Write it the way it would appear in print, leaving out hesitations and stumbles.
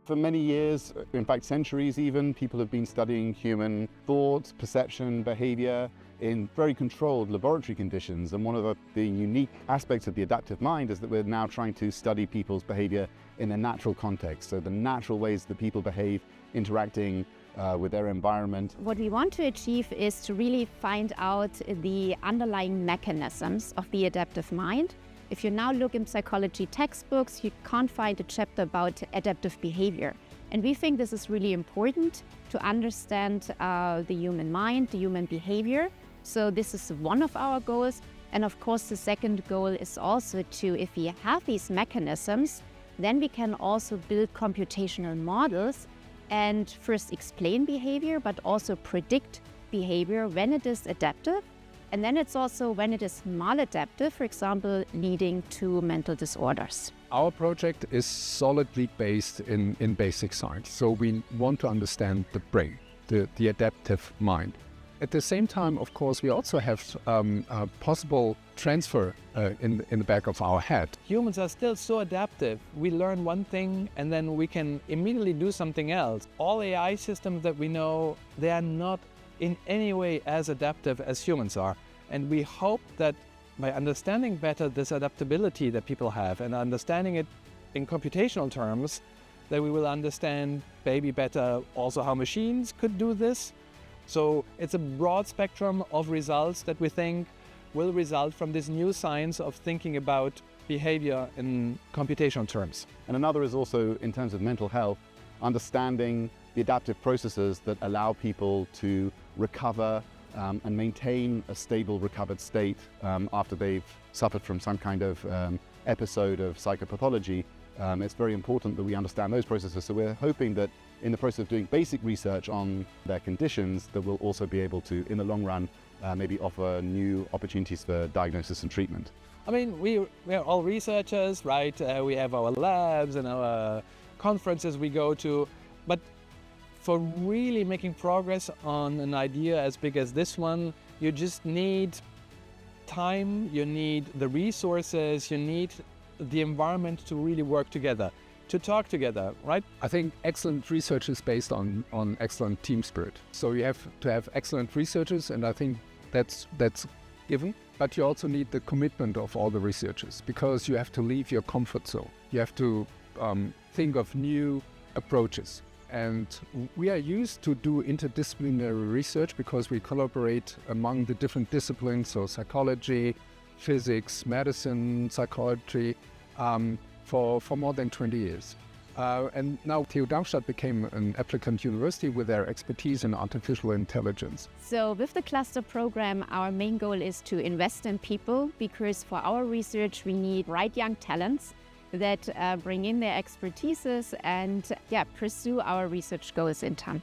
For many years, in fact centuries even, people have been studying human thoughts, perception, behavior in very controlled laboratory conditions. And one of the unique aspects of the adaptive mind is that we're now trying to study people's behavior in a natural context. So the natural ways that people behave interacting with their environment. What we want to achieve is to really find out the underlying mechanisms of the adaptive mind. If you now look in psychology textbooks, you can't find a chapter about adaptive behavior. And we think this is really important to understand the human mind, the human behavior. So this is one of our goals. And of course, the second goal is also to, if we have these mechanisms, then we can also build computational models and first explain behavior, but also predict behavior when it is adaptive. And then it's also when it is maladaptive, for example, leading to mental disorders. Our project is solidly based in basic science. So we want to understand the brain, the adaptive mind. At the same time, of course, we also have a possible transfer in the back of our head. Humans are still so adaptive. We learn one thing and then we can immediately do something else. All AI systems that we know, they are not in any way as adaptive as humans are. And we hope that by understanding better this adaptability that people have and understanding it in computational terms, that we will understand maybe better also how machines could do this. So it's a broad spectrum of results that we think will result from this new science of thinking about behavior in computational terms. And another is also, in terms of mental health, understanding the adaptive processes that allow people to recover and maintain a stable recovered state after they've suffered from some kind of episode of psychopathology. It's very important that we understand those processes. So we're hoping that in the process of doing basic research on their conditions, that we'll also be able to, in the long run, maybe offer new opportunities for diagnosis and treatment. I mean, we're all researchers, right? We have our labs and our conferences we go to, but for really making progress on an idea as big as this one, you just need time, you need the resources, you need the environment to really work together, to talk together, right? I think excellent research is based on excellent team spirit. So you have to have excellent researchers, and I think that's given. But you also need the commitment of all the researchers, because you have to leave your comfort zone. You have to think of new approaches. And we are used to do interdisciplinary research because we collaborate among the different disciplines, so psychology, physics, medicine, psychiatry, for more than 20 years. And now TU Darmstadt became an applicant university with their expertise in artificial intelligence. So with the cluster program, our main goal is to invest in people, because for our research we need bright young talents that bring in their expertises and pursue our research goals in time.